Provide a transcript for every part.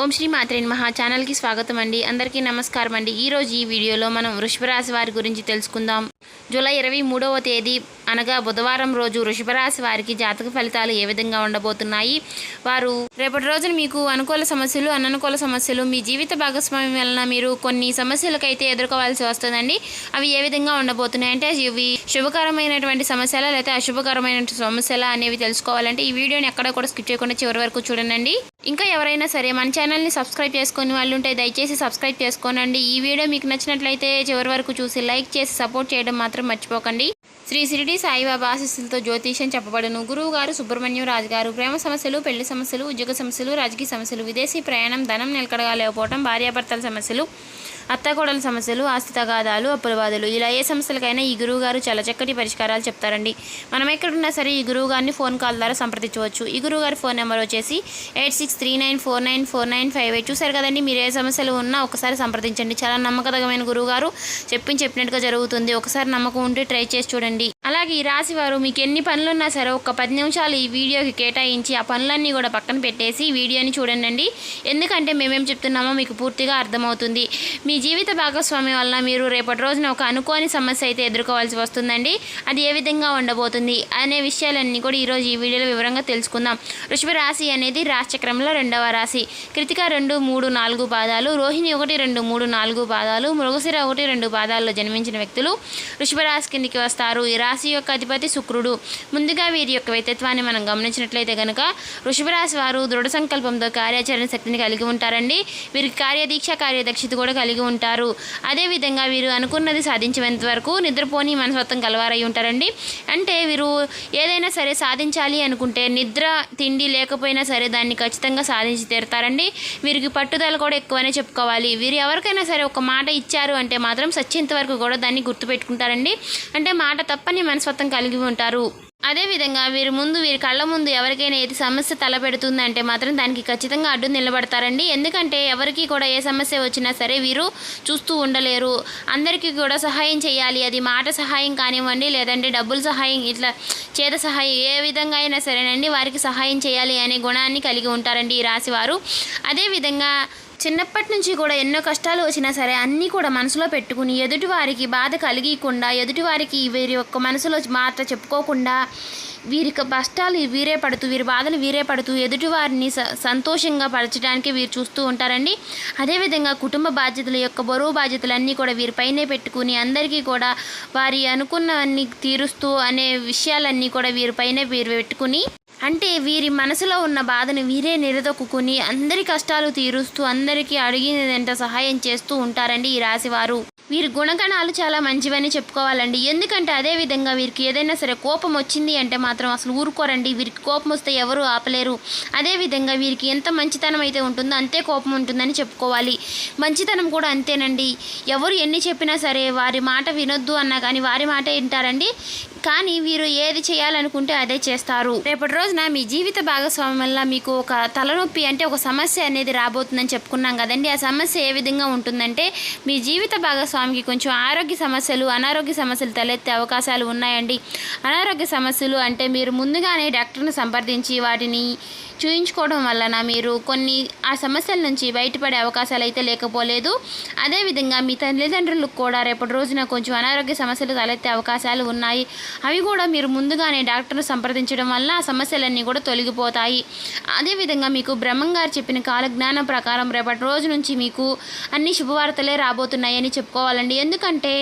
ఓం శ్రీ మాత్రే నమః ఛానల్కి స్వాగతం అండి. అందరికీ నమస్కారం అండి. ఈరోజు ఈ వీడియోలో మనం వృషభ రాశి వారి గురించి తెలుసుకుందాం. జూలై 23వ తేదీ అనగా బుధవారం రోజు వృషభ రాశి వారికి జాతక ఫలితాలు ఏ విధంగా ఉండబోతున్నాయి, వారు రేపటి రోజున మీకు అనుకూల సమస్యలు అననుకూల సమస్యలు, మీ జీవిత భాగస్వామ్యం వలన మీరు కొన్ని సమస్యలకైతే ఎదుర్కోవాల్సి వస్తుందండి. అవి ఏ విధంగా ఉండబోతున్నాయి అంటే ఇవి శుభకరమైనటువంటి సమస్యలా లేకపోతే అశుభకరమైన సమస్యలా అనేవి తెలుసుకోవాలంటే ఈ వీడియోని ఎక్కడ కూడా స్కిప్ చేయకుండా చివరి వరకు చూడండి. ఇంకా ఎవరైనా సరే మన ఛానల్ని సబ్స్క్రైబ్ చేసుకుని వాళ్ళు ఉంటే దయచేసి సబ్స్క్రైబ్ చేసుకోనండి. ఈ వీడియో మీకు నచ్చినట్లయితే చివరి వరకు చూసి లైక్ చేసి సపోర్ట్ చేయడం మాత్రం మర్చిపోకండి. శ్రీ షిరిడి సాయిబాబా ఆశీస్సులతో జ్యోతిష్యం చెప్పబడును. గురువు గారు సుబ్రహ్మణ్యం రాజు గారు. ప్రేమ సమస్యలు, పెళ్లి సమస్యలు, ఉద్యోగ సమస్యలు, రాజకీయ సమస్యలు, విదేశీ ప్రయాణం, ధనం నిలకడగా లేకపోవడం, భార్యాభర్తల సమస్యలు, అత్తకోడల సమస్యలు, ఆస్తి తగాదాలు, అప్పుల బాధలు, ఇలా ఏ సమస్యలకైనా ఈ గురువు గారు చాలా చక్కటి పరిష్కారాలు చెప్తారండి. మనం ఎక్కడున్నా సరే ఈ గురువు గారిని ఫోన్ కాల్ ద్వారా సంప్రదించవచ్చు. ఈ గురువు గారి ఫోన్ నెంబర్ వచ్చేసి 8639494958. చూసారు కదండి, మీరు ఏ సమస్యలు ఉన్నా ఒకసారి సంప్రదించండి. చాలా నమ్మకదగమైన గురువు గారు చెప్పినట్టుగా జరుగుతుంది. ఒకసారి నమ్మకం ఉంటే ట్రై చేసి చూడండి. అలాగే ఈ రాశి వారు మీకు ఎన్ని పనులున్నా సరే ఒక 10 నిమిషాలు ఈ వీడియోకి కేటాయించి ఆ పనులన్నీ కూడా పక్కన పెట్టేసి వీడియోని చూడండి. ఎందుకంటే మేమేం చెప్తున్నామో మీకు పూర్తిగా అర్థమవుతుంది. మీ జీవిత భాగస్వామి వలన మీరు రేపటి రోజున ఒక అనుకోని సమస్య అయితే ఎదుర్కోవాల్సి వస్తుందండి. అది ఏ విధంగా ఉండబోతుంది అనే విషయాలన్నీ కూడా ఈరోజు ఈ వీడియోలో వివరంగా తెలుసుకుందాం. వృషభ రాశి అనేది రాశిచక్రంలో 2వ రాశి. కృతిక 2, 3, 4 పాదాలు, రోహిణి 1, 2, 3, 4 పాదాలు, మృగశిర 1, 2 పాదాల్లో జన్మించిన వ్యక్తులు వృషభ రాశి కిందికి వస్తారు. ఈ రాశి యొక్క అధిపతి శుక్రుడు. ముందుగా వీరి యొక్క వ్యక్తిత్వాన్ని మనం గమనించినట్లయితే కనుక వృషభ రాశి వారు దృఢ సంకల్పంతో కార్యాచరణ శక్తిని కలిగి ఉంటారండి. వీరికి కార్యదీక్ష కార్యదక్షత కూడా కలిగి ఉంటారు. అదేవిధంగా వీరు అనుకున్నది సాధించేంత వరకు నిద్రపోని మనస్తత్వం కలవారై ఉంటారండి. అంటే వీరు ఏదైనా సరే సాధించాలి అనుకుంటే నిద్ర తిండి లేకపోయినా సరే దాన్ని ఖచ్చితంగా సాధించి తీరుతారండి. వీరికి పట్టుదల కూడా ఎక్కువనే చెప్పుకోవాలి. వీరు ఎవరికైనా సరే ఒక మాట ఇచ్చారు అంటే మాత్రం సచ్చేంత వరకు కూడా దాన్ని గుర్తుపెట్టుకుంటారండి. అంటే మాట తప్పని మనస్తత్వం కలిగి ఉంటారు. అదేవిధంగా వీరి కళ్ళ ముందు ఎవరికైనా ఏది సమస్య తలపెడుతుందంటే మాత్రం దానికి ఖచ్చితంగా అడ్డు నిలబడతారండి. ఎందుకంటే ఎవరికి కూడా ఏ సమస్య వచ్చినా సరే వీరు చూస్తూ ఉండలేరు. అందరికీ కూడా సహాయం చేయాలి. అది మాట సహాయం కానివ్వండి, లేదంటే డబ్బుల సహాయం, ఇట్లా చేత సహాయం, ఏ విధంగా అయినా సరేనండి వారికి సహాయం చేయాలి అనే గుణాన్ని కలిగి ఉంటారండి ఈ రాశివారు. అదేవిధంగా చిన్నప్పటి నుంచి కూడా ఎన్నో కష్టాలు వచ్చినా సరే అన్నీ కూడా మనసులో పెట్టుకుని ఎదుటివారికి బాధ కలిగకుండా, ఎదుటివారికి వీరి యొక్క మనసులో మాట చెప్పుకోకుండా వీరి కష్టాలు వీరే పడుతూ, వీరి బాధలు వీరే పడుతూ ఎదుటివారిని సంతోషంగా పరచడానికి వీరు చూస్తూ ఉంటారండి. అదేవిధంగా కుటుంబ బాధ్యతల యొక్క బరువు బాధ్యతలన్నీ కూడా వీరిపైనే పెట్టుకుని అందరికీ కూడా వారి అనుకున్నవన్నీ తీరుస్తూ అనే విషయాలన్నీ కూడా వీరిపైనే వీరు పెట్టుకుని, అంటే వీరి మనసులో ఉన్న బాధను వీరే నిలదొక్కుని అందరి కష్టాలు తీరుస్తూ అందరికీ అడిగినంత సహాయం చేస్తూ ఉంటారండి ఈ రాశివారు. వీరి గుణగణాలు చాలా మంచివని చెప్పుకోవాలండి. ఎందుకంటే అదేవిధంగా వీరికి ఏదైనా సరే కోపం వచ్చింది అంటే మాత్రం అసలు ఊరుకోరండి. వీరికి కోపం వస్తే ఎవరు ఆపలేరు. అదేవిధంగా వీరికి ఎంత మంచితనం అయితే ఉంటుందో అంతే కోపం ఉంటుందని చెప్పుకోవాలి. మంచితనం కూడా అంతేనండి. ఎవరు ఎన్ని చెప్పినా సరే వారి మాట వినొద్దు అన్నా కానీ వారి మాట వింటారండి. కానీ వీరు ఏది చేయాలనుకుంటే అదే చేస్తారు. రేపటి రోజున మీ జీవిత భాగస్వామి వల్ల మీకు ఒక తలనొప్పి అంటే ఒక సమస్య అనేది రాబోతుందని చెప్పుకున్నాం కదండి. ఆ సమస్య ఏ విధంగా ఉంటుందంటే మీ జీవిత భాగస్వామికి కొంచెం ఆరోగ్య సమస్యలు, అనారోగ్య సమస్యలు తలెత్తే అవకాశాలు ఉన్నాయండి. అనారోగ్య సమస్యలు అంటే మీరు ముందుగానే డాక్టర్ని సంప్రదించి వాటిని చూయించుకోవడం వలన మీరు కొన్ని ఆ సమస్యల నుంచి బయటపడే అవకాశాలు అయితే లేకపోలేదు. అదేవిధంగా మీ తల్లిదండ్రులకు కూడా రేపటి రోజున కొంచెం అనారోగ్య సమస్యలు తలెత్తే అవకాశాలు ఉన్నాయి. అవి కూడా మీరు ముందుగానే డాక్టర్ను సంప్రదించడం వల్ల ఆ సమస్యలన్నీ కూడా తొలగిపోతాయి. అదేవిధంగా మీకు బ్రహ్మంగారు చెప్పిన కాలజ్ఞానం ప్రకారం రేపటి రోజు నుంచి మీకు అన్ని శుభవార్తలే రాబోతున్నాయని చెప్పుకోవాలండి. ఎందుకంటే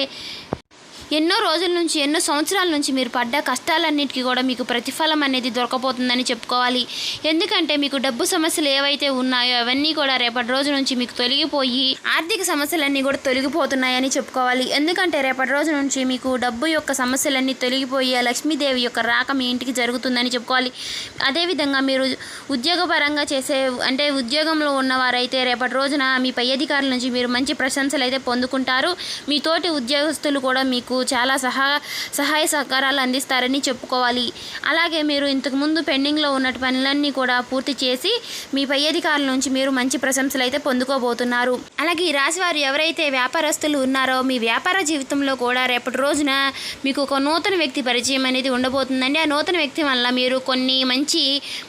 ఎన్నో రోజుల నుంచి, ఎన్నో సంవత్సరాల నుంచి మీరు పడ్డ కష్టాలన్నిటికీ కూడా మీకు ప్రతిఫలం అనేది దొరకబోతుందని చెప్పుకోవాలి. ఎందుకంటే మీకు డబ్బు సమస్యలు ఏవైతే ఉన్నాయో అవన్నీ కూడా రేపటి రోజు నుంచి మీకు తొలగిపోయి ఆర్థిక సమస్యలన్నీ కూడా తొలగిపోతున్నాయని చెప్పుకోవాలి. ఎందుకంటే రేపటి రోజు నుంచి మీకు డబ్బు యొక్క సమస్యలన్నీ తొలగిపోయి ఆ లక్ష్మీదేవి యొక్క రాక మీ ఇంటికి జరుగుతుందని చెప్పుకోవాలి. అదేవిధంగా మీరు ఉద్యోగపరంగా అంటే ఉద్యోగంలో ఉన్నవారైతే రేపటి రోజున మీ పై అధికారుల నుంచి మీరు మంచి ప్రశంసలు అయితే పొందుకుంటారు. మీ తోటి ఉద్యోగస్తులు కూడా మీకు చాలా సహాయ సహకారాలు అందిస్తారని చెప్పుకోవాలి. అలాగే మీరు ఇంతకుముందు పెండింగ్లో ఉన్న పనులన్నీ కూడా పూర్తి చేసి మీ పై అధికారుల నుంచి మీరు మంచి ప్రశంసలు అయితే పొందుకోబోతున్నారు. అలాగే ఈ రాశి వారు ఎవరైతే వ్యాపారస్తులు ఉన్నారో మీ వ్యాపార జీవితంలో కూడా రేపటి రోజున మీకు ఒక నూతన వ్యక్తి పరిచయం అనేది ఉండబోతుందండి. ఆ నూతన వ్యక్తి వల్ల మీరు కొన్ని మంచి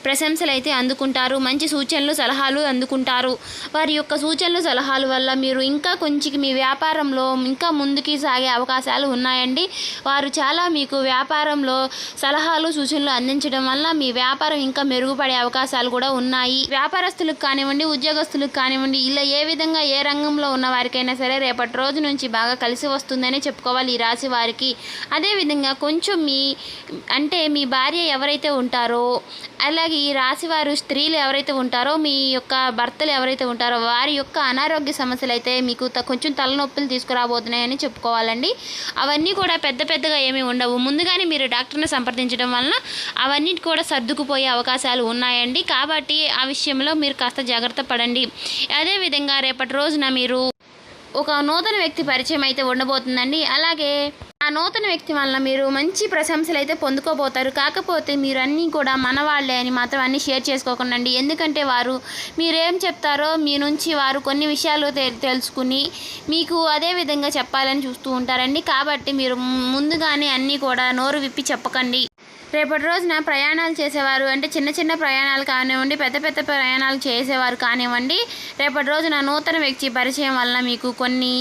ప్రశంసలు అయితే అందుకుంటారు, మంచి సూచనలు సలహాలు అందుకుంటారు. వారి యొక్క సూచనలు సలహాల వల్ల మీరు ఇంకా కొంచెం మీ వ్యాపారంలో ఇంకా ముందుకి సాగే అవకాశాలు ఉన్నాయండి. వారు చాలా మీకు వ్యాపారంలో సలహాలు సూచనలు అందించడం వల్ల మీ వ్యాపారం ఇంకా మెరుగుపడే అవకాశాలు కూడా ఉన్నాయి. వ్యాపారస్తులకు కానివ్వండి, ఉద్యోగస్తులకు కానివ్వండి, ఇలా ఏ విధంగా ఏ రంగంలో ఉన్న వారికైనా సరే రేపటి రోజు నుంచి బాగా కలిసి వస్తుందని చెప్పుకోవాలి ఈ రాశి వారికి. అదేవిధంగా కొంచెం మీ భార్య ఎవరైతే ఉంటారో, అలాగే ఈ రాశి వారు స్త్రీలు ఎవరైతే ఉంటారో, మీ యొక్క భర్తలు ఎవరైతే ఉంటారో వారి యొక్క అనారోగ్య సమస్యలు అయితే మీకు కొంచెం తలనొప్పులు తీసుకురాబోతున్నాయని చెప్పుకోవాలండి. అవన్నీ కూడా పెద్దగా ఏమీ ఉండవు. ముందుగానే మీరు డాక్టర్ని సంప్రదించడం వలన అవన్నీ కూడా సర్దుకుపోయే అవకాశాలు ఉన్నాయండి. కాబట్టి ఆ విషయంలో మీరు కాస్త జాగ్రత్త పడండి. అదేవిధంగా రేపటి రోజున మీరు ఒక నూతన వ్యక్తి పరిచయం అయితే ఉండబోతుందండి. అలాగే ఆ నూతన వ్యక్తి వలన మీరు మంచి ప్రశంసలు అయితే పొందుకోబోతారు. కాకపోతే మీరు అన్నీ కూడా మన వాళ్ళే అని మాత్రం అన్నీ షేర్ చేసుకోకండి. ఎందుకంటే వారు మీరేం చెప్తారో మీ నుంచి వారు కొన్ని విషయాలు తెలుసుకుని మీకు అదే విధంగా చెప్పాలని చూస్తూ ఉంటారండి. కాబట్టి మీరు ముందుగానే అన్నీ కూడా నోరు విప్పి చెప్పకండి. రేపటి రోజున ప్రయాణాలు చేసేవారు, అంటే చిన్న ప్రయాణాలు కానివ్వండి, పెద్ద ప్రయాణాలు చేసేవారు కానివ్వండి, రేపటి రోజున నూతన వ్యక్తి పరిచయం వలన మీకు కొన్ని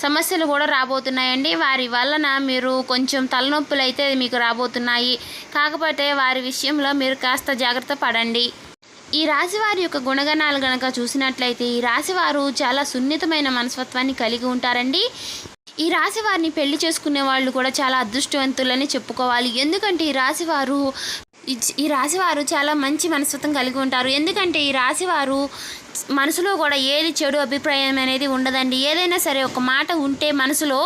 సమస్యలు కూడా రాబోతున్నాయండి. వారి వలన మీరు కొంచెం తలనొప్పులు అయితే మీకు రాబోతున్నాయి. కాకపోతే వారి విషయంలో మీరు కాస్త జాగ్రత్త పడండి. ఈ రాశివారి యొక్క గుణగణాలు గనక చూసినట్లయితే ఈ రాశివారు చాలా సున్నితమైన మనస్తత్వాన్ని కలిగి ఉంటారండి. ఈ రాశి వారిని పెళ్లి చేసుకునే వాళ్ళు కూడా చాలా అదృష్టవంతులని చెప్పుకోవాలి. ఎందుకంటే ఈ రాశివారు చాలా మంచి మనస్తత్వం కలిగి ఉంటారు. ఎందుకంటే ఈ రాశివారు మనసులో కూడా ఏది చెడు అభిప్రాయం అనేది ఉండదండి. ఏదైనా సరే ఒక మాట ఉంటే మనసులో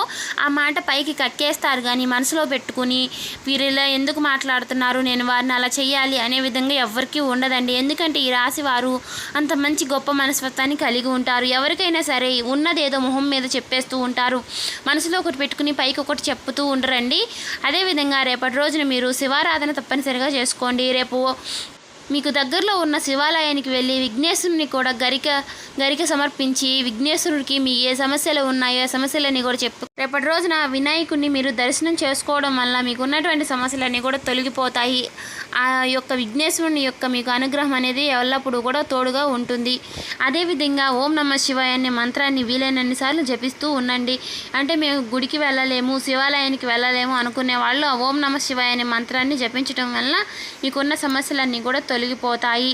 ఆ మాట పైకి కక్కేస్తారు, కానీ మనసులో పెట్టుకుని వీరు ఇలా ఎందుకు మాట్లాడుతున్నారు, నేను వారిని అలా చెయ్యాలి అనే విధంగా ఎవరికీ ఉండదండి. ఎందుకంటే ఈ రాశి వారు అంత మంచి గొప్ప మనస్తత్వాన్ని కలిగి ఉంటారు. ఎవరికైనా సరే ఉన్నదేదో మొహం మీద చెప్పేస్తూ ఉంటారు, మనసులో ఒకటి పెట్టుకుని పైకి ఒకటి చెప్పుతూ ఉండరండి. అదేవిధంగా రేపటి రోజున మీరు శివారాధన తప్పనిసరిగా చేసుకోండి. రేపు మీకు దగ్గరలో ఉన్న శివాలయానికి వెళ్ళి విఘ్నేశ్వరుని కూడా గరిక సమర్పించి విఘ్నేశ్వరుడికి మీ ఏ సమస్యలు ఉన్నాయో ఆ సమస్యలన్నీ కూడా రేపటి రోజున వినాయకుడిని మీరు దర్శనం చేసుకోవడం వల్ల మీకు ఉన్నటువంటి సమస్యలన్నీ కూడా తొలగిపోతాయి. ఆ యొక్క విఘ్నేశ్వరుని యొక్క మీకు అనుగ్రహం అనేది ఎల్లప్పుడూ కూడా తోడుగా ఉంటుంది. అదేవిధంగా ఓం నమః శివాయ అనే మంత్రాన్ని వీలైనన్ని సార్లు జపిస్తూ ఉండండి. అంటే మేము గుడికి వెళ్ళలేము, శివాలయానికి వెళ్ళలేము అనుకునే వాళ్ళు ఆ ఓం నమః శివాయ అనే మంత్రాన్ని జపించడం వల్ల మీకున్న సమస్యలన్నీ కూడా తొలగిపోతాయి.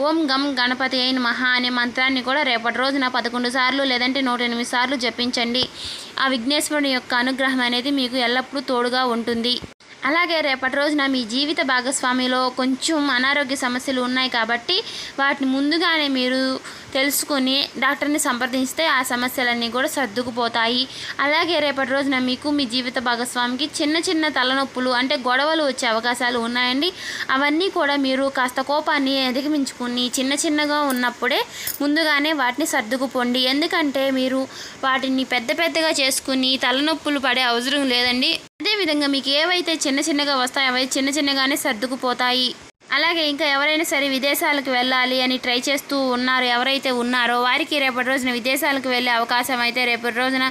ఓం గం గణపతి అయిన మహా అనే మంత్రాన్ని కూడా రేపటి రోజున 11 సార్లు లేదంటే 108 సార్లు జపించండి. ఆ విఘ్నేశ్వరుని యొక్క అనుగ్రహం అనేది మీకు ఎల్లప్పుడూ తోడుగా ఉంటుంది. అలాగే రేపటి రోజున మీ జీవిత భాగస్వామిలో కొంచెం అనారోగ్య సమస్యలు ఉన్నాయి కాబట్టి వాటిని ముందుగానే మీరు తెలుసుకొని డాక్టర్ని సంప్రదిస్తే ఆ సమస్యలన్నీ కూడా సర్దుకుపోతాయి. అలాగే రేపటి రోజున మీకు మీ జీవిత భాగస్వామికి చిన్న తలనొప్పులు అంటే గొడవలు వచ్చే అవకాశాలు ఉన్నాయండి. అవన్నీ కూడా మీరు కాస్త కోపాన్ని అధిగమించుకుని చిన్నగా ఉన్నప్పుడే ముందుగానే వాటిని సర్దుకుపోండి. ఎందుకంటే మీరు వాటిని పెద్దగా చేసుకుని తలనొప్పులు పడే అవసరం లేదండి. అదేవిధంగా మీకు ఏవైతే చిన్నగా వస్తాయో అవి చిన్నగానే సర్దుకుపోతాయి. అలాగే ఇంకా ఎవరైనా సరే విదేశాలకు వెళ్ళాలి అని ట్రై చేస్తూ ఎవరైతే ఉన్నారో వారికి రేపటి రోజున విదేశాలకు వెళ్ళే అవకాశం అయితే రేపటి రోజున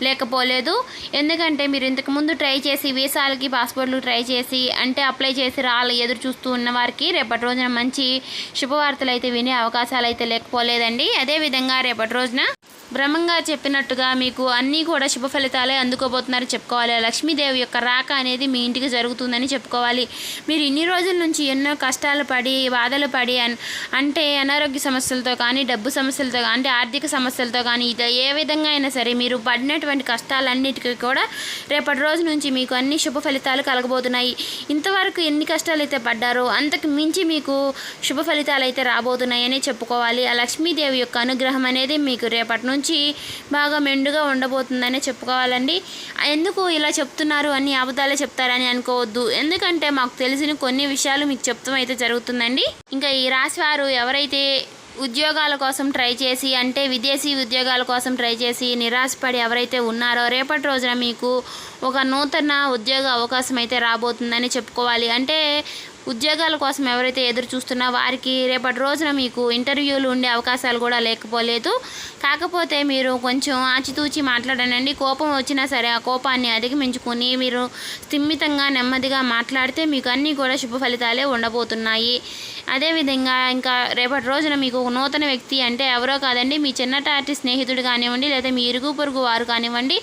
లేకపోలేదు. ఎందుకంటే మీరు ఇంతకుముందు ట్రై చేసి వీసాలకి పాస్పోర్ట్లు ట్రై చేసి అంటే అప్లై చేసి ఎదురు చూస్తూ ఉన్న వారికి రేపటి రోజున మంచి శుభవార్తలు అయితే వినే అవకాశాలు అయితే లేకపోలేదండి. అదేవిధంగా రేపటి రోజున బ్రహ్మంగా చెప్పినట్టుగా మీకు అన్నీ కూడా శుభ ఫలితాలే అందుకోబోతున్నారని చెప్పుకోవాలి. లక్ష్మీదేవి యొక్క రాక అనేది మీ ఇంటికి జరుగుతుందని చెప్పుకోవాలి. మీరు ఇన్ని రోజుల నుంచి ఎన్నో కష్టాలు పడి బాధలు పడి అంటే అనారోగ్య సమస్యలతో కానీ డబ్బు సమస్యలతో అంటే ఆర్థిక సమస్యలతో కానీ ఇది ఏ విధంగా అయినా సరే మీరు పడినటువంటి కష్టాలన్నిటికీ కూడా రేపటి రోజు నుంచి మీకు అన్ని శుభ ఫలితాలు కలగబోతున్నాయి. ఇంతవరకు ఎన్ని కష్టాలు అయితే పడ్డారో అంతకు మించి మీకు శుభ ఫలితాలు అయితే రాబోతున్నాయని చెప్పుకోవాలి. ఆ లక్ష్మీదేవి యొక్క అనుగ్రహం అనేది మీకు రేపటి నుంచి బాగా మెండుగా ఉండబోతుందనే చెప్పుకోవాలండి. ఎందుకు ఇలా చెప్తున్నారు అన్ని అబద్ధాలే చెప్తారని అనుకోవద్దు. ఎందుకంటే మాకు తెలిసిన కొన్ని విషయాలు మీకు చెప్తాం అయితే జరుగుతుందండి. ఇంకా ఈ రాశి వారు ఎవరైతే ఉద్యోగాల కోసం ట్రై చేసి అంటే విదేశీ ఉద్యోగాల కోసం ట్రై చేసి నిరాశపడి ఎవరైతే ఉన్నారో రేపటి రోజున మీకు ఒక నూతన ఉద్యోగ అవకాశం అయితే రాబోతుందని చెప్పుకోవాలి. అంటే ఉద్యోగాల కోసం ఎవరైతే ఎదురు చూస్తున్నా వారికి రేపటి రోజున మీకు ఇంటర్వ్యూలు ఉండే అవకాశాలు కూడా లేకపోలేదు. కాకపోతే మీరు కొంచెం ఆచితూచి మాట్లాడనండి. కోపం వచ్చినా సరే ఆ కోపాన్ని అధిగమించుకొని మీరు స్థిమితంగా నెమ్మదిగా మాట్లాడితే మీకు అన్నీ కూడా శుభ ఫలితాలే ఉండబోతున్నాయి. అదేవిధంగా ఇంకా రేపటి రోజున మీకు ఒక నూతన వ్యక్తి అంటే ఎవరో కాదండి, మీ చిన్నటాటి స్నేహితుడు కానివ్వండి, లేదా మీ ఇరుగు పొరుగు వారు కానివ్వండి,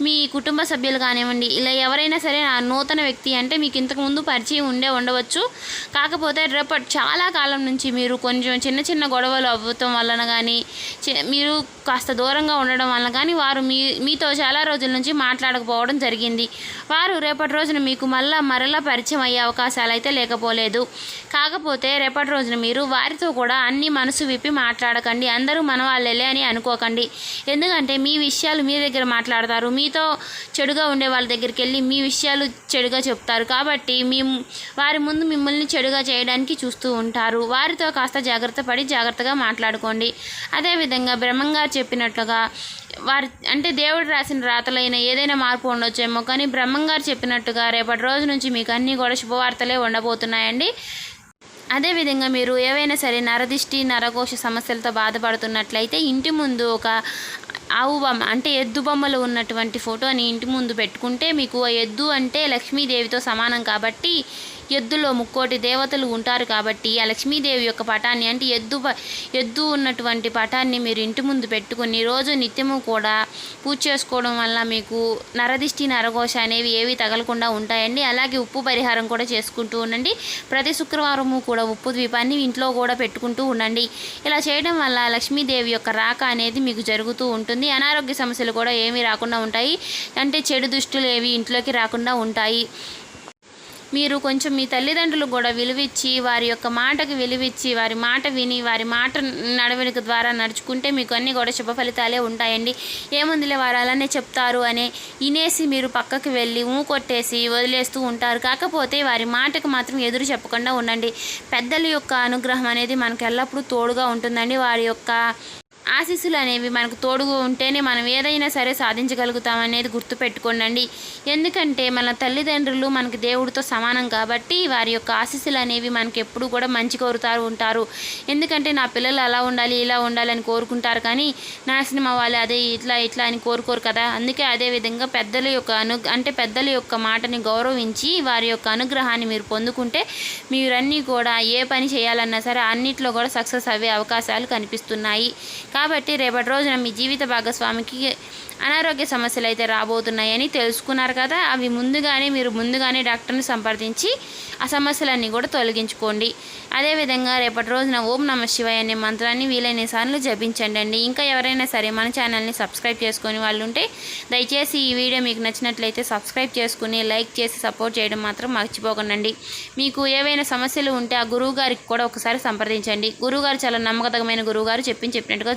మీ కుటుంబ సభ్యులు కానివ్వండి, ఇలా ఎవరైనా సరే ఆ నూతన వ్యక్తి అంటే మీకు ఇంతకుముందు పరిచయం ఉండవచ్చు. కాకపోతే రేపటి చాలా కాలం నుంచి మీరు కొంచెం చిన్న చిన్న గొడవలు అవ్వటం వలన కానీ మీరు కాస్త దూరంగా ఉండడం వలన కానీ వారు మీతో చాలా రోజుల నుంచి మాట్లాడకపోవడం జరిగింది. వారు రేపటి రోజున మీకు మరలా పరిచయం అయ్యే అవకాశాలు అయితే లేకపోలేదు. కాకపోతే రేపటి రోజున మీరు వారితో కూడా అన్ని మనసు విప్పి మాట్లాడకండి. అందరూ మన వాళ్ళే అని అనుకోకండి. ఎందుకంటే మీ విషయాలు మీ దగ్గర మాట్లాడతారు, మీతో చెడుగా ఉండే వాళ్ళ దగ్గరికి వెళ్ళి మీ విషయాలు చెడుగా చెప్తారు. కాబట్టి వారి ముందు మిమ్మల్ని చెడుగా చేయడానికి చూస్తూ ఉంటారు. వారితో కాస్త జాగ్రత్తగా మాట్లాడుకోండి. అదేవిధంగా బ్రహ్మంగారు చెప్పినట్లుగా అంటే దేవుడు రాసిన రాతలైన ఏదైనా మార్పు ఉండొచ్చేమో, కానీ బ్రహ్మంగారు చెప్పినట్టుగా రేపటి రోజు నుంచి మీకు అన్నీ కూడా శుభవార్తలే ఉండబోతున్నాయండి. అదేవిధంగా మీరు ఏవైనా సరే నరదిష్టి నరకోశ సమస్యలతో బాధపడుతున్నట్లయితే ఇంటి ముందు ఒక ఆవు బొమ్మ అంటే ఎద్దు బొమ్మలు ఉన్నటువంటి ఫోటోని ఇంటి ముందు పెట్టుకుంటే మీకు ఎద్దు అంటే లక్ష్మీదేవితో సమానం కాబట్టి ఎద్దులో 3 దేవతలు ఉంటారు కాబట్టి ఆ లక్ష్మీదేవి యొక్క పటాన్ని అంటే ఎద్దు ఉన్నటువంటి పటాన్ని మీరు ఇంటి ముందు పెట్టుకుని రోజు నిత్యము కూడా పూజ చేసుకోవడం వల్ల మీకు నరదిష్టి నరఘోష అనేవి ఏవి తగలకుండా ఉంటాయండి. అలాగే ఉప్పు పరిహారం కూడా చేసుకుంటూ ఉండండి. ప్రతి శుక్రవారము కూడా ఉప్పు ద్వీపాన్ని ఇంట్లో కూడా పెట్టుకుంటూ ఉండండి. ఇలా చేయడం వల్ల లక్ష్మీదేవి యొక్క రాక అనేది మీకు జరుగుతూ ఉంటుంది. అనారోగ్య సమస్యలు కూడా ఏమీ రాకుండా ఉంటాయి. అంటే చెడు దుష్టులు ఏవి ఇంట్లోకి రాకుండా ఉంటాయి. మీరు కొంచెం మీ తల్లిదండ్రులు కూడా విలువిచ్చి వారి యొక్క మాటకి విలువిచ్చి వారి మాట విని వారి మాట నడవడిక ద్వారా నడుచుకుంటే మీకు అన్నీ కూడా శుభ ఫలితాలే ఉంటాయండి. ఏముందిలే వారు అలానే చెప్తారు అనే వినేసి మీరు పక్కకి వెళ్ళి కొట్టేసి వదిలేస్తూ ఉంటారు. కాకపోతే వారి మాటకు మాత్రం ఎదురు చెప్పకుండా ఉండండి. పెద్దల యొక్క అనుగ్రహం అనేది మనకు ఎల్లప్పుడూ తోడుగా ఉంటుందండి. వారి యొక్క ఆశీస్సులు అనేవి మనకు తోడుగా ఉంటేనే మనం ఏదైనా సరే సాధించగలుగుతాం అనేది గుర్తుపెట్టుకోండి. ఎందుకంటే మన తల్లిదండ్రులు మనకి దేవుడితో సమానం కాబట్టి వారి యొక్క ఆశీస్సులు అనేవి మనకి ఎప్పుడు కూడా మంచి కోరుతారు ఉంటారు. ఎందుకంటే నా పిల్లలు అలా ఉండాలి ఇలా ఉండాలి అని కోరుకుంటారు, కానీ నాశనం అవ్వాలి అదే ఇట్లా అని కోరుకోరు కదా. అందుకే అదేవిధంగా పెద్దల యొక్క మాటని గౌరవించి వారి యొక్క అనుగ్రహాన్ని మీరు పొందుకుంటే మీరన్నీ కూడా ఏ పని చేయాలన్నా సరే అన్నిట్లో కూడా సక్సెస్ అయ్యే అవకాశాలు కనిపిస్తున్నాయి. కాబట్టి రేపటి రోజున మీ జీవిత భాగస్వామికి అనారోగ్య సమస్యలు అయితే రాబోతున్నాయని తెలుసుకున్నారు కదా. అవి మీరు ముందుగానే డాక్టర్ని సంప్రదించి ఆ సమస్యలన్నీ కూడా తొలగించుకోండి. అదేవిధంగా రేపటి రోజున ఓం నమః శివాయ అనే మంత్రాన్ని వీలైన సార్లు జపించండి. ఇంకా ఎవరైనా సరే మన ఛానల్ని సబ్స్క్రైబ్ చేసుకుని వాళ్ళు ఉంటే దయచేసి ఈ వీడియో మీకు నచ్చినట్లయితే సబ్స్క్రైబ్ చేసుకుని లైక్ చేసి సపోర్ట్ చేయడం మాత్రం మర్చిపోకండి. మీకు ఏవైనా సమస్యలు ఉంటే ఆ గురువు గారికి కూడా ఒకసారి సంప్రదించండి. గురువుగారు చాలా నమ్మకతమైన గురువుగారు చెప్పినట్టుగా